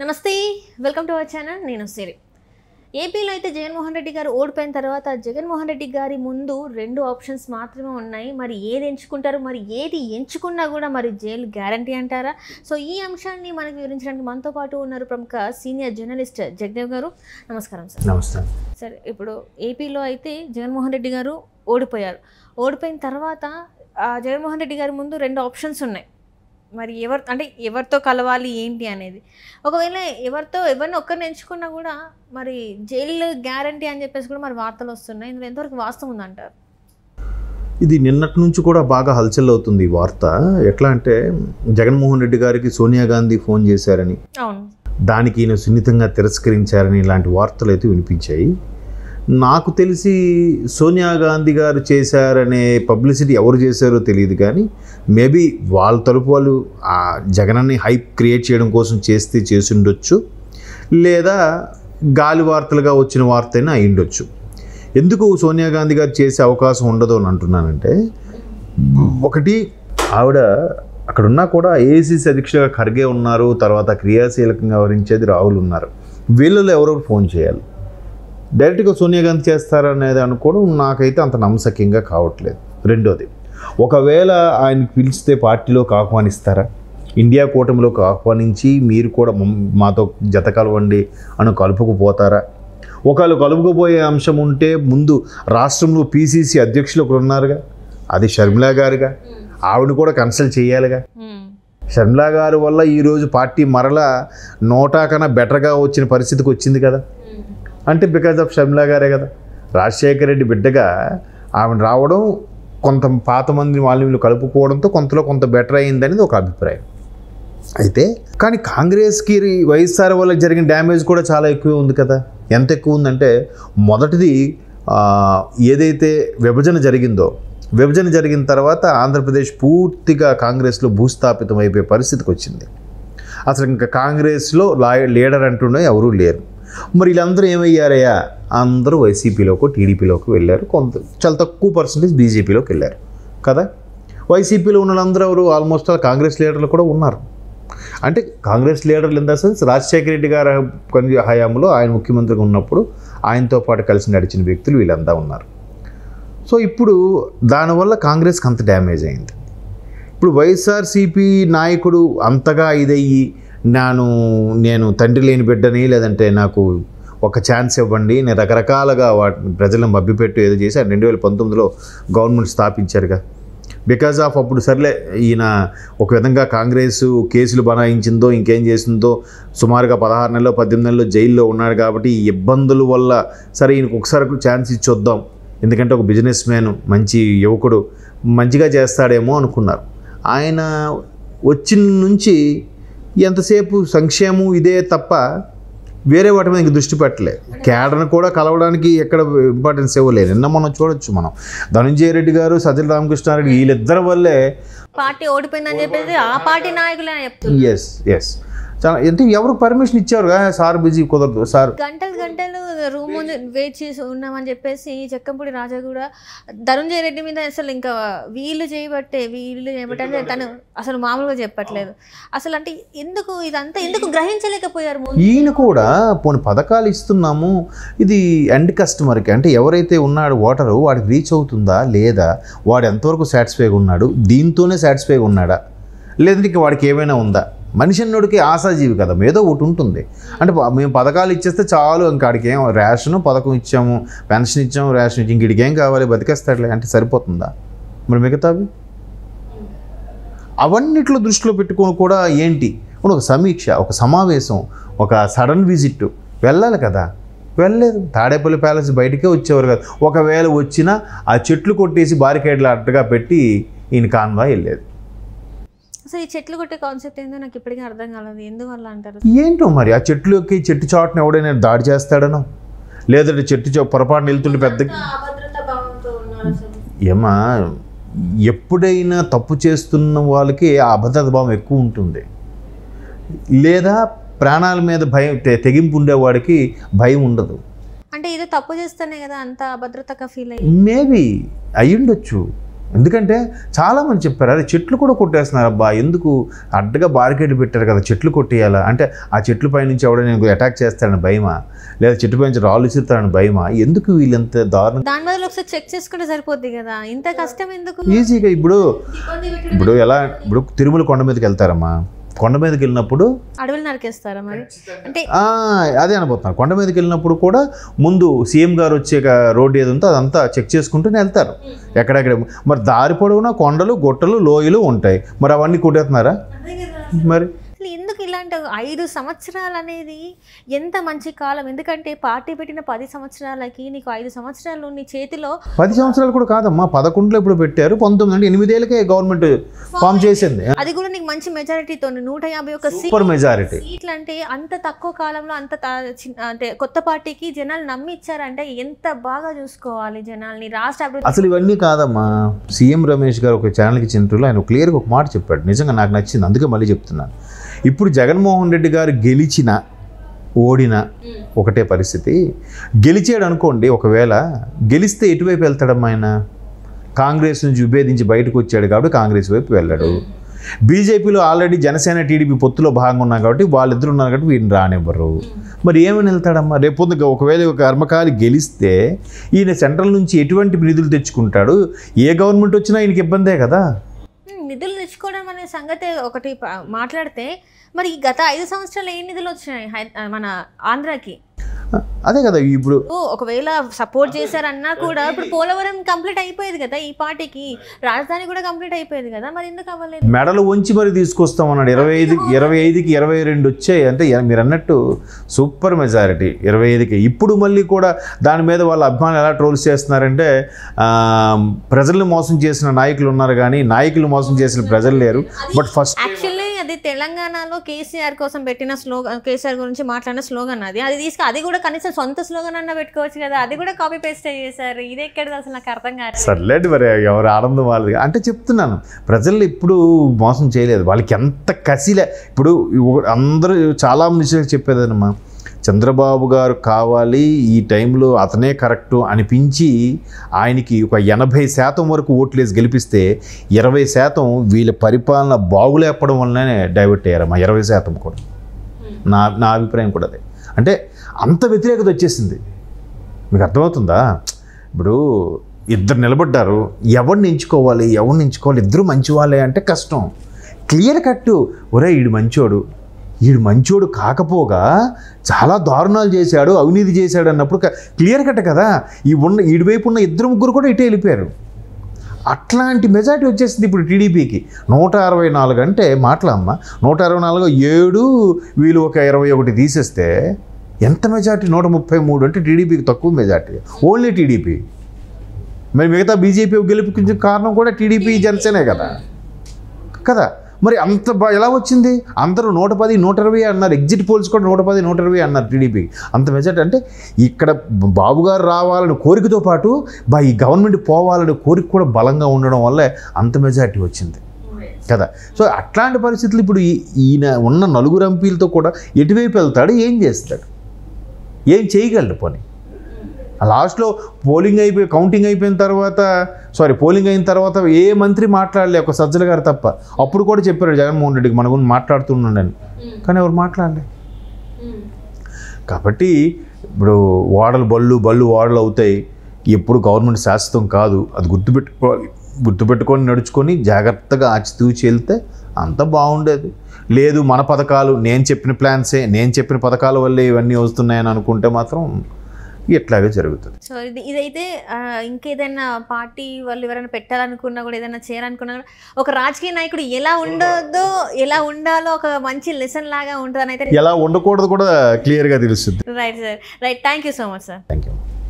నమస్తే, welcome to our channel. నేను సిరి. ఏపీలో అయితే జగన్మోహన్ రెడ్డి గారు ఓడిపోయిన తర్వాత జగన్మోహన్ రెడ్డి గారి ముందు రెండు ఆప్షన్స్ మాత్రమే ఉన్నాయి. మరి ఏది ఎంచుకుంటారు, మరి ఏది ఎంచుకున్నా కూడా మరి జైలు గ్యారంటీ అంటారా? సో ఈ అంశాన్ని మనకి వివరించడానికి మనతో పాటు ఉన్నారు ప్రముఖ సీనియర్ జర్నలిస్ట్ జగదేవ్ గారు. నమస్కారం సార్. నమస్కారం సార్, ఇప్పుడు ఏపీలో అయితే జగన్మోహన్ రెడ్డి గారు ఓడిపోయారు. ఓడిపోయిన తర్వాత జగన్మోహన్ రెడ్డి గారి ముందు రెండు ఆప్షన్స్ ఉన్నాయి. మరి ఎవరితో కలవాలి ఏంటి అనేది, ఒకవేళ ఎవరిని ఒక్కరిని ఎంచుకున్నా కూడా మరి జైలు గ్యారంటీ అని చెప్పేసి కూడా మరి వార్తలు వస్తున్నాయి. ఇందులో ఎంతవరకు వాస్తవం ఉందంటారు? ఇది నిన్నటి నుంచి కూడా బాగా హల్చల్ అవుతుంది ఈ వార్త. ఎట్లా అంటే జగన్మోహన్ రెడ్డి గారికి సోనియా గాంధీ ఫోన్ చేశారని, అవును, దానికి ఈయన సున్నితంగా తిరస్కరించారని ఇలాంటి వార్తలు అయితే వినిపించాయి. నాకు తెలిసి సోనియా గాంధీ గారు చేశారనే పబ్లిసిటీ ఎవరు చేశారో తెలియదు, కానీ మేబీ వాళ్ళ తరపు వాళ్ళు జగన్ని హైప్ క్రియేట్ చేయడం కోసం చేసి ఉండొచ్చు, లేదా గాలి వార్తలుగా వచ్చిన వార్త అయినా అయి ఉండొచ్చు. ఎందుకు సోనియా గాంధీ గారు చేసే అవకాశం ఉండదు అని అంటున్నానంటే, ఒకటి ఆవిడ అక్కడున్నా కూడా ఏఐసీసీ అధ్యక్షుడిగా ఖర్గే ఉన్నారు, తర్వాత క్రియాశీలకంగా వ్యవహరించేది రాహుల్ ఉన్నారు. వీళ్ళలో ఎవరో ఫోన్ చేయాలి. డైరెక్ట్గా సోనియా గాంధీ చేస్తారనేది అనుకోవడం నాకైతే అంత నమ్మశక్యంగా కావట్లేదు. రెండోది, ఒకవేళ ఆయనకి పిలిస్తే పార్టీలోకి ఆహ్వానిస్తారా? ఇండియా కూటమిలోకి ఆహ్వానించి మీరు కూడా మాతో జత కలవండి అని కలుపుకుపోతారా? ఒకవేళ కలుపుకుపోయే అంశం ఉంటే ముందు రాష్ట్రంలో పీసీసీ అధ్యక్షులు ఒకరు ఉన్నారుగా, అది షర్మిలా గారుగా, ఆవిడ కూడా కన్సల్ట్ చేయాలిగా. షర్మిలా గారి వల్ల ఈరోజు పార్టీ మరలా నోటా కన్నా బెటర్గా వచ్చిన పరిస్థితికి వచ్చింది కదా. అంటే బికాజ్ ఆఫ్ షర్మిలా గారే కదా. రాజశేఖర రెడ్డి బిడ్డగా ఆమెను రావడం, కొంత పాత మంది వీళ్ళు కలుపుకోవడంతో కొంత బెటర్ అయిందనేది ఒక అభిప్రాయం. అయితే కానీ కాంగ్రెస్కి వైఎస్ఆర్ వల్ల జరిగిన డ్యామేజ్ కూడా చాలా ఎక్కువ ఉంది కదా. ఎంత ఎక్కువ ఉందంటే, మొదటిది ఏదైతే విభజన జరిగిన తర్వాత ఆంధ్రప్రదేశ్ పూర్తిగా కాంగ్రెస్లో భూస్థాపితం అయిపోయే పరిస్థితికి వచ్చింది. అసలు ఇంకా కాంగ్రెస్లో లీడర్ అంటూనే ఎవరూ లేరు. మరి వీళ్ళందరూ ఏమయ్యారయ్యా? అందరూ వైసీపీలోకి, టీడీపీలోకి వెళ్ళారు. చాలా తక్కువ పర్సెంటేజ్ బీజేపీలోకి వెళ్ళారు కదా. వైసీపీలో ఉన్న వాళ్ళందరూ ఎవరు? ఆల్మోస్ట్ కాంగ్రెస్ లీడర్లు కూడా ఉన్నారు. అంటే కాంగ్రెస్ లీడర్లు in the sense Rajasekhara Reddy గారి హయాంలో ఆయన ముఖ్యమంత్రిగా ఉన్నప్పుడు ఆయనతో పాటు కలిసి నడిచిన వ్యక్తులు వీళ్ళంతా ఉన్నారు. సో ఇప్పుడు దానివల్ల కాంగ్రెస్కి అంత డ్యామేజ్ అయింది. ఇప్పుడు వైఎస్ఆర్సీపీ నాయకుడు అంతగా ఇదయ్యి నేను తండ్రి లేని బిడ్డని, లేదంటే నాకు ఒక ఛాన్స్ ఇవ్వండి, నేను రకరకాలుగా వాటిని ప్రజలను మభ్యపెట్టు ఏదో చేసి 2019లో గవర్నమెంట్ స్థాపించారుగా. బికాజ్ ఆఫ్ అప్పుడు సర్లే ఈయన ఒక విధంగా కాంగ్రెస్ కేసులు బనాయించిందో ఇంకేం చేసిందో, సుమారుగా 16 నెలలో 18 నెలల్లో జైల్లో ఉన్నాడు కాబట్టి ఈ ఇబ్బందుల వల్ల సరే ఈయనకు ఒకసారి ఛాన్స్ ఇచ్చొద్దాం, ఎందుకంటే ఒక బిజినెస్ మ్యాన్, మంచి యువకుడు, మంచిగా చేస్తాడేమో అనుకున్నారు. ఆయన వచ్చిన నుంచి ఎంతసేపు సంక్షేమం ఇదే తప్ప వేరే వాటి మీద ఇంక దృష్టి పెట్టలేదు. కేడర్ను కూడా కలవడానికి ఎక్కడ ఇంపార్టెన్స్ ఇవ్వలేదు. నిన్న మనం చూడొచ్చు, మనం ధనంజయ రెడ్డి గారు, సజ్జల రామకృష్ణారెడ్డి వీళ్ళిద్దరి వల్లే పార్టీ ఓడిపోయిందని చెప్పేసి ఆ పార్టీ నాయకులే చెప్తున్నారు. ఎస్ చాలా, అంటే ఎవరు పర్మిషన్ ఇచ్చారు? సార్ బిజీ, కుదరదు సార్. గంటలు రూమ్ ముందు వెయిట్ చేసి ఉన్నామని చెప్పేసి చెక్కంపూడి రాజా కూడా ధనంజయ రెడ్డి మీద అసలు ఇంకా వీళ్ళు చేయబట్టే అంటే తను అసలు మామూలుగా చెప్పట్లేదు. అసలు అంటే ఎందుకు గ్రహించలేకపోయారు? ఈయన కూడా పోనీ పథకాలు ఇస్తున్నాము, ఇది ఎండ్ కస్టమర్కి, అంటే ఎవరైతే ఉన్నాడు ఓటరు వాడికి రీచ్ అవుతుందా లేదా, వాడు ఎంతవరకు సాటిస్ఫైగా ఉన్నాడు, దీంతోనే సాటిస్ఫైగా ఉన్నాడా, లేదంటే ఇంక వాడికి ఏమైనా ఉందా? మనిషి అన్నోడికి ఆశాజీవి కదా, ఏదో ఒకటి ఉంటుంది. అంటే మేము పథకాలు ఇచ్చేస్తే చాలు, ఇంకాడికి ఏం రేషను పథకం ఇచ్చాము, పెన్షన్ ఇచ్చాము, రేషన్ ఇచ్చి ఇంకడికి ఏం కావాలి, బతికేస్తాడులే అంటే సరిపోతుందా? మరి మిగతావి అవన్నిట్లో దృష్టిలో పెట్టుకొని కూడా ఏంటి ఒక సమీక్ష, ఒక సమావేశం, ఒక సడన్ విజిట్ వెళ్ళాలి కదా. వెళ్ళలేదు. తాడేపల్లి ప్యాలెస్ బయటకే వచ్చేవారు కదా. ఒకవేళ వచ్చినా ఆ చెట్లు కొట్టేసి బారికేడ్లు అడ్డగా పెట్టి ఈయన కాన్వా వెళ్ళేది. అసలు ఈ చెట్లు కొట్టే కాన్సెప్ట్ ఏందో నాకు ఇప్పటికీ అర్థం కాలేదు. ఎందువల్ల అంటారు? ఏంటో మరి ఆ చెట్టు చాటును ఎవడైనా దాడి చేస్తాడనో, లేదంటే పొరపాటున వెళ్తుంటే పెద్దగా ఏమా, ఎప్పుడైనా తప్పు చేస్తున్న వాళ్ళకి ఆ అభద్రత భావం ఎక్కువ ఉంటుంది, లేదా ప్రాణాల మీద భయం తెగింపు ఉండేవాడికి భయం ఉండదు. అంటే ఏదో తప్పు చేస్తేనే కదా అంత అభద్రతగా ఫీల్ అయ్యి మేబీ అయ్యుండొచ్చు. ఎందుకంటే చాలామంది చెప్పారు అదే చెట్లు కూడా కొట్టేస్తున్నారు అబ్బా, ఎందుకు అడ్డగా బారికేడ్ పెట్టారు కదా, చెట్లు కొట్టేయాలా అంటే ఆ చెట్ల పై నుంచి ఎవడో నేను అటాక్ చేస్తాడని భయమా, లేదా చెట్టు పై నుంచి రాళ్ళు ఇస్తాడని భయమా, ఎందుకు వీళ్ళంత దారుణం? దాని బదులు ఒకసారి చెక్ చేసుకుంటే సరిపోద్ది కదా, ఇంత కష్టం ఎందుకు? ఈజీగా ఇప్పుడు ఎలా ఇప్పుడు తిరుమల కొండ మీదకి వెళ్తారమ్మా, కొండ మీదకి వెళ్ళినప్పుడు అడవులు నరికేస్తారా మరి? అంటే అదే అనబోతున్నారు. కొండ మీదకి వెళ్ళినప్పుడు కూడా ముందు సీఎం గారు వచ్చే రోడ్డు ఏది ఉందో అదంతా చెక్ చేసుకుంటూనే వెళ్తారు ఎక్కడెక్కడ. మరి దారి పొడవునా కొండలు గుట్టలు లోయలు ఉంటాయి, మరి అవన్నీ కొట్టేస్తున్నారా? మరి ఎందుకు ఇలాంటి 5 సంవత్సరాలు అనేది ఎంత మంచి కాలం, ఎందుకంటే పార్టీ పెట్టిన 10 సంవత్సరాలకి నీకు 5 సంవత్సరాలు నీ చేతిలో. 10 సంవత్సరాలు కూడా కాదమ్మా, 11లో ఇప్పుడు పెట్టారు, 19 అంటే 8 ఏళ్ళకే గవర్నమెంట్ ఫామ్ చేసింది. అది కూడా నీకు మంచి మెజారిటీతో 151 సూపర్ మెజారిటీ సీట్లు అంటే అంత తక్కువ కాలంలో అంత అంటే కొత్త పార్టీకి జనాలు నమ్మి ఇచ్చారంటే ఎంత బాగా చూసుకోవాలి జనాల్ని, రాష్ట్ర అభివృద్ధి. అసలు ఇవన్నీ కాదమ్మా. సీఎం రమేష్ గారు ఒక ఛానల్కి ఇచ్చిన ఇంటర్వ్యూలో ఆయన క్లియర్గా ఒక మాట చెప్పాడు, నిజంగా నాకు నచ్చింది, అందుకే మళ్ళీ చెప్తున్నాను. ఇప్పుడు జగన్మోహన్ రెడ్డి గారు గెలిచిన ఓడిన ఒకటే పరిస్థితి. గెలిచాడు అనుకోండి, ఒకవేళ గెలిస్తే ఎటువైపు వెళ్తాడమ్మా ఆయన? కాంగ్రెస్ నుంచి విభేదించి బయటకు వచ్చాడు కాబట్టి కాంగ్రెస్ వైపు వెళ్ళాడు. బీజేపీలో ఆల్రెడీ జనసేన టీడీపీ పొత్తులో భాగంగా ఉన్నారు కాబట్టి వాళ్ళిద్దరు ఉన్నారు కాబట్టి వీడిని రానివ్వరు. మరి ఏమని వెళ్తాడమ్మా? రేపు ఒకవేళ ఒక కర్మకాలి గెలిస్తే ఈయన సెంట్రల్ నుంచి ఎటువంటి నిధులు తెచ్చుకుంటాడు? ఏ గవర్నమెంట్ వచ్చినా ఈయనకి ఇబ్బందే కదా. నిధులు తెచ్చుకోవడం అనే సంగతి ఒకటి మాట్లాడితే, మరి గత 5 సంవత్సరాలు ఏ నిధులు వచ్చినాయి మన ఆంధ్రాకి? అదే కదా. ఇప్పుడు ఒకవేళ సపోర్ట్ చేశారన్నా కూడా ఇప్పుడు పోలవరం కంప్లీట్ అయిపోయేది కదా, ఈ పార్టీకి రాజధాని కూడా కంప్లీట్ అయిపోయేది కదా, మరి ఎందుకు అవ్వలేదు? మెడలు వంచి మరి తీసుకొస్తామన్నాడు. 25కి 22 వచ్చాయి అంటే మీరు అన్నట్టు సూపర్ మెజారిటీ 25కి. ఇప్పుడు మళ్ళీ కూడా దాని మీద వాళ్ళ అభిమానులు ఎలా ట్రోల్స్ చేస్తున్నారంటే ప్రజల్ని మోసం చేసిన నాయకులు ఉన్నారు కానీ నాయకులు మోసం చేసిన ప్రజలు లేరు. బట్ ఫస్ట్ యాక్చువల్లీ అది తెలంగాణలో కేసీఆర్ కోసం పెట్టిన స్లోగన్, కేసీఆర్ గురించి మాట్లాడిన స్లోగన్ అది కూడా కనీసం సొంత స్లోగన్ అన్న పెట్టుకోవచ్చు కదా, అది కూడా కాపీ పేస్ట్ చేశారు. ఇది ఎక్కడిది అసలు నాకు అర్థం కాదు. సర్లేండి, మరి ఎవరు ఆనందం వాళ్ళది అంటే చెప్తున్నాను. ప్రజలు ఇప్పుడు మోసం చేయలేదు, వాళ్ళకి ఎంత కసిలే. ఇప్పుడు అందరూ చాలామంది చెప్పేదన్నమా, చంద్రబాబు గారు కావాలి, ఈ టైంలో అతనే కరెక్టు అనిపించి ఆయనకి ఒక 80% వరకు ఓట్లేసి గెలిపిస్తే 20% వీళ్ళ పరిపాలన బాగులేపడం వల్లనే డైవర్ట్ అయ్యారమ్మా. 20% కూడా నా అభిప్రాయం కూడా అదే. అంటే అంత వ్యతిరేకత వచ్చేసింది. మీకు అర్థమవుతుందా? ఇప్పుడు ఇద్దరు నిలబడ్డారు, ఎవరిని ఎంచుకోవాలి, ఇద్దరు మంచి వాళ్ళే అంటే కష్టం. క్లియర్ కట్టు, ఒరే ఈడు మంచోడు కాకపోగా చాలా దారుణాలు చేశాడు, అవినీతి చేశాడు అన్నప్పుడు క్లియర్ కట్ కదా. ఈడి వైపు ఉన్న 2-3 కూడా ఇటే వెళ్ళిపోయారు. అట్లాంటి మెజారిటీ వచ్చేసింది ఇప్పుడు టీడీపీకి. 164 అంటే మాటలమ్మ, 164 7 వీళ్ళు ఒక 21 తీసేస్తే ఎంత మెజారిటీ? 133 అంటే టీడీపీకి తక్కువ మెజారిటీ, ఓన్లీ టీడీపీ. మరి మిగతా బీజేపీ గెలుపుకి కారణం కూడా టీడీపీ జనసేనే కదా. మరి అంత ఎలా వచ్చింది? అందరూ 110 120 అన్నారు, ఎగ్జిట్ పోల్స్ కూడా 110 120 అన్నారు టీడీపీకి. అంత మెజారిటీ అంటే ఇక్కడ బాబు గారు రావాలని కోరికతో పాటు ఈ గవర్నమెంట్ పోవాలని కోరిక కూడా బలంగా ఉండడం వల్లే అంత మెజారిటీ వచ్చింది కదా. సో అట్లాంటి పరిస్థితులు ఇప్పుడు ఈయన ఉన్న 4 ఎంపీలతో కూడా ఎటువైపు వెళ్తాడు, ఏం చేస్తాడు, ఏం చేయగలడు? పోనీ లాస్ట్లో పోలింగ్ అయిన తర్వాత ఏ మంత్రి మాట్లాడలే, ఒక సజ్జల గారు తప్ప. అప్పుడు కూడా చెప్పారు జగన్మోహన్ రెడ్డికి మన గురించి మాట్లాడుతున్నాడని, కానీ ఎవరు మాట్లాడలే. కాబట్టి ఇప్పుడు బళ్ళు ఓడలు అవుతాయి. ఎప్పుడు గవర్నమెంట్ శాశ్వతం కాదు, అది గుర్తుపెట్టుకొని నడుచుకొని జాగ్రత్తగా ఆచితూచి వెళ్తే అంత బాగుండేది. లేదు మన పథకాలు, నేను చెప్పిన పథకాల వల్లే ఇవన్నీ వస్తున్నాయని అనుకుంటే మాత్రం ఎట్లాగే జరుగుతుంది. సో ఇదైతే ఇంకేదైనా పార్టీ వాళ్ళు ఎవరైనా పెట్టాలనుకున్నా కూడా, ఏదైనా చేయాలనుకున్నా కూడా, ఒక రాజకీయ నాయకుడు ఎలా ఉండొద్దో ఎలా ఉండాలో ఒక మంచి లెసన్ లాగా ఉంటుందని అయితే, ఎలా ఉండకూడదు కూడా క్లియర్గా తెలుస్తుంది. Right sir, right. Thank you so much sir. Thank you.